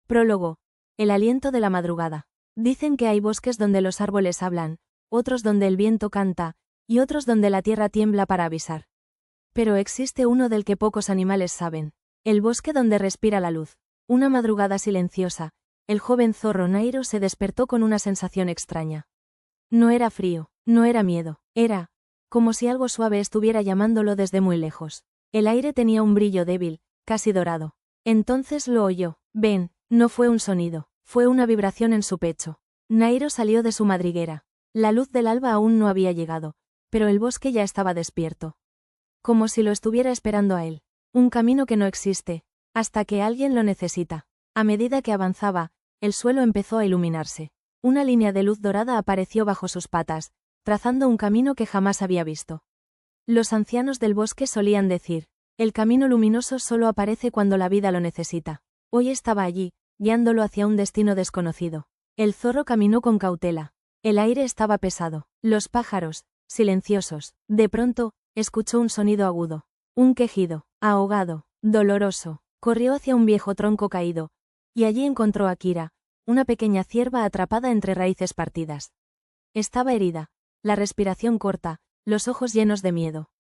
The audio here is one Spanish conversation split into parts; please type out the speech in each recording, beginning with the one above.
Prólogo. El aliento de la madrugada. Dicen que hay bosques donde los árboles hablan, otros donde el viento canta, y otros donde la tierra tiembla para avisar. Pero existe uno del que pocos animales saben. El bosque donde respira la luz. Una madrugada silenciosa, el joven zorro Nairo se despertó con una sensación extraña. No era frío, no era miedo, era como si algo suave estuviera llamándolo desde muy lejos. El aire tenía un brillo débil, casi dorado. Entonces lo oyó. Ven, no fue un sonido, fue una vibración en su pecho. Nairo salió de su madriguera. La luz del alba aún no había llegado, pero el bosque ya estaba despierto. Como si lo estuviera esperando a él. Un camino que no existe, hasta que alguien lo necesita. A medida que avanzaba, el suelo empezó a iluminarse. Una línea de luz dorada apareció bajo sus patas, trazando un camino que jamás había visto. Los ancianos del bosque solían decir, el camino luminoso solo aparece cuando la vida lo necesita. Hoy estaba allí, guiándolo hacia un destino desconocido. El zorro caminó con cautela. El aire estaba pesado. Los pájaros, silenciosos. De pronto, escuchó un sonido agudo. Un quejido, ahogado, doloroso. Corrió hacia un viejo tronco caído, y allí encontró a Kira, una pequeña cierva atrapada entre raíces partidas. Estaba herida, la respiración corta, los ojos llenos de miedo.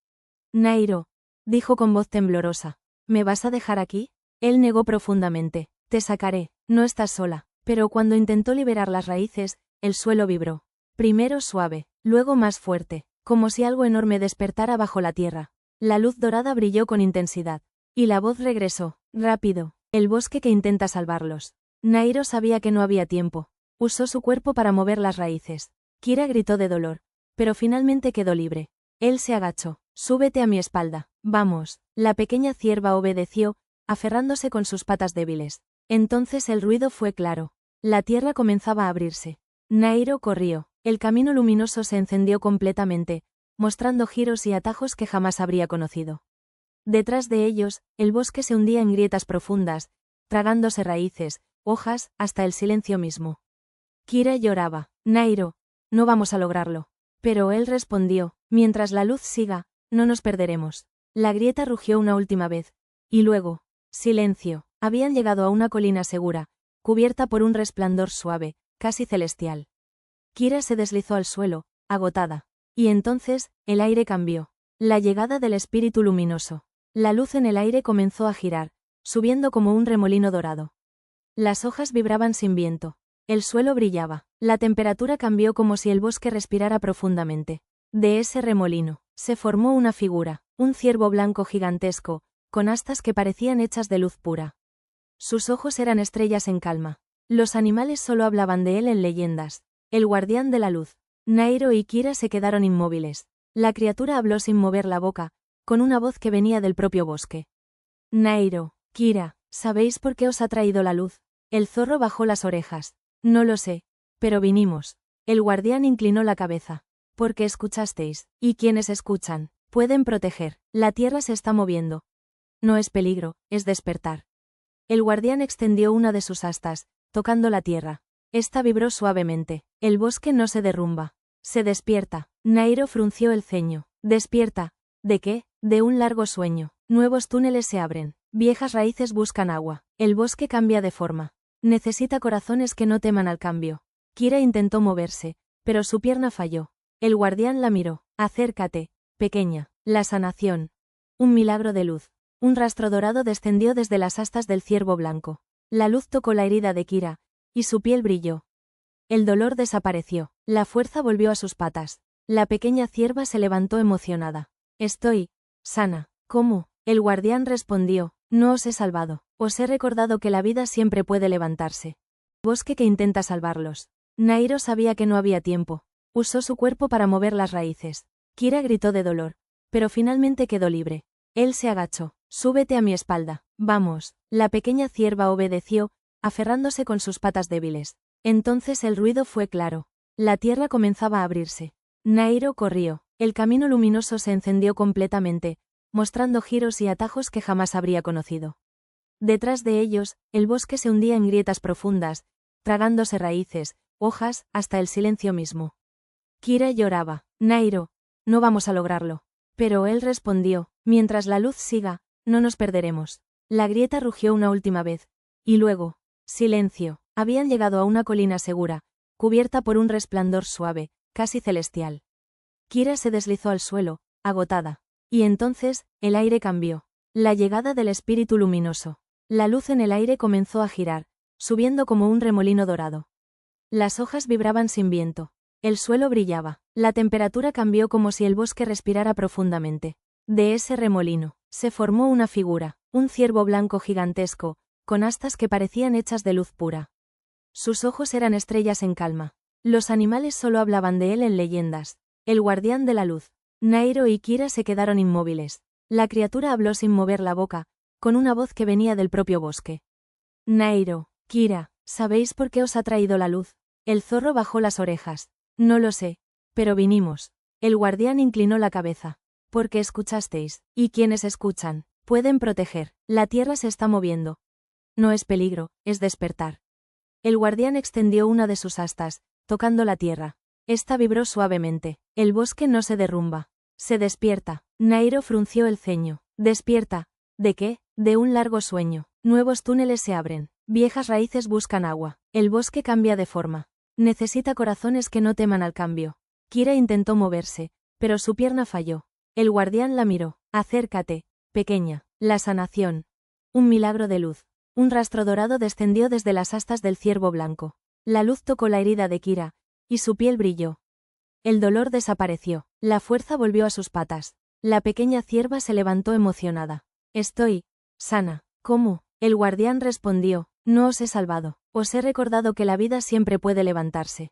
Nairo, dijo con voz temblorosa, ¿me vas a dejar aquí? Él negó profundamente. Te sacaré, no estás sola. Pero cuando intentó liberar las raíces, el suelo vibró. Primero suave, luego más fuerte, como si algo enorme despertara bajo la tierra. La luz dorada brilló con intensidad. Y la voz regresó, rápido, el bosque que intenta salvarlos. Nairo sabía que no había tiempo. Usó su cuerpo para mover las raíces. Kira gritó de dolor, pero finalmente quedó libre. Él se agachó. Súbete a mi espalda, vamos. La pequeña cierva obedeció, aferrándose con sus patas débiles. Entonces el ruido fue claro. La tierra comenzaba a abrirse. Nairo corrió. El camino luminoso se encendió completamente, mostrando giros y atajos que jamás habría conocido. Detrás de ellos, el bosque se hundía en grietas profundas, tragándose raíces, hojas, hasta el silencio mismo. Kira lloraba. Nairo, no vamos a lograrlo. Pero él respondió, mientras la luz siga, no nos perderemos. La grieta rugió una última vez. Y luego, silencio. Habían llegado a una colina segura, cubierta por un resplandor suave, casi celestial. Kira se deslizó al suelo, agotada. Y entonces, el aire cambió. La llegada del espíritu luminoso. La luz en el aire comenzó a girar, subiendo como un remolino dorado. Las hojas vibraban sin viento. El suelo brillaba. La temperatura cambió como si el bosque respirara profundamente. De ese remolino, se formó una figura, un ciervo blanco gigantesco, con astas que parecían hechas de luz pura. Sus ojos eran estrellas en calma. Los animales solo hablaban de él en leyendas. El guardián de la luz. Nairo y Kira se quedaron inmóviles. La criatura habló sin mover la boca, con una voz que venía del propio bosque. Nairo, Kira, ¿sabéis por qué os ha traído la luz? El zorro bajó las orejas. No lo sé, pero vinimos. El guardián inclinó la cabeza. Porque escuchasteis, y quienes escuchan, pueden proteger. La tierra se está moviendo. No es peligro, es despertar. El guardián extendió una de sus astas, tocando la tierra. Esta vibró suavemente. El bosque no se derrumba. Se despierta. Nairo frunció el ceño. ¿Despierta? ¿De qué? De un largo sueño. Nuevos túneles se abren. Viejas raíces buscan agua. El bosque cambia de forma. Necesita corazones que no teman al cambio. Kira intentó moverse, pero su pierna falló. El guardián la miró. Acércate, pequeña. La sanación. Un milagro de luz. Un rastro dorado descendió desde las astas del ciervo blanco. La luz tocó la herida de Kira, y su piel brilló. El dolor desapareció. La fuerza volvió a sus patas. La pequeña cierva se levantó emocionada. Estoy sana. ¿Cómo? El guardián respondió. No os he salvado. Os he recordado que la vida siempre puede levantarse. Bosque que intenta salvarlos. Nairo sabía que no había tiempo. Usó su cuerpo para mover las raíces. Kira gritó de dolor, pero finalmente quedó libre. Él se agachó. Súbete a mi espalda. Vamos. La pequeña cierva obedeció, aferrándose con sus patas débiles. Entonces el ruido fue claro. La tierra comenzaba a abrirse. Nairo corrió. El camino luminoso se encendió completamente, mostrando giros y atajos que jamás habría conocido. Detrás de ellos, el bosque se hundía en grietas profundas, tragándose raíces, hojas, hasta el silencio mismo. Kira lloraba. Nairo, no vamos a lograrlo. Pero él respondió, mientras la luz siga, no nos perderemos. La grieta rugió una última vez. Y luego, Silencio. Habían llegado a una colina segura, cubierta por un resplandor suave, casi celestial. Kira se deslizó al suelo, agotada. Y entonces, el aire cambió. La llegada del espíritu luminoso. La luz en el aire comenzó a girar, subiendo como un remolino dorado. Las hojas vibraban sin viento. El suelo brillaba. La temperatura cambió como si el bosque respirara profundamente. De ese remolino, se formó una figura, un ciervo blanco gigantesco, con astas que parecían hechas de luz pura. Sus ojos eran estrellas en calma. Los animales solo hablaban de él en leyendas. El guardián de la luz. Nairo y Kira se quedaron inmóviles. La criatura habló sin mover la boca, con una voz que venía del propio bosque. Nairo, Kira, ¿sabéis por qué os ha traído la luz? El zorro bajó las orejas. No lo sé. Pero vinimos. El guardián inclinó la cabeza. Porque escuchasteis. Y quienes escuchan, pueden proteger. La tierra se está moviendo. No es peligro, es despertar. El guardián extendió una de sus astas, tocando la tierra. Esta vibró suavemente. El bosque no se derrumba. Se despierta. Nairo frunció el ceño. ¿Despierta? ¿De qué? De un largo sueño. Nuevos túneles se abren. Viejas raíces buscan agua. El bosque cambia de forma. Necesita corazones que no teman al cambio. Kira intentó moverse, pero su pierna falló. El guardián la miró. Acércate, pequeña. La sanación. Un milagro de luz. Un rastro dorado descendió desde las astas del ciervo blanco. La luz tocó la herida de Kira, y su piel brilló. El dolor desapareció. La fuerza volvió a sus patas. La pequeña cierva se levantó emocionada. Estoy sana. ¿Cómo? El guardián respondió. No os he salvado. Os he recordado que la vida siempre puede levantarse.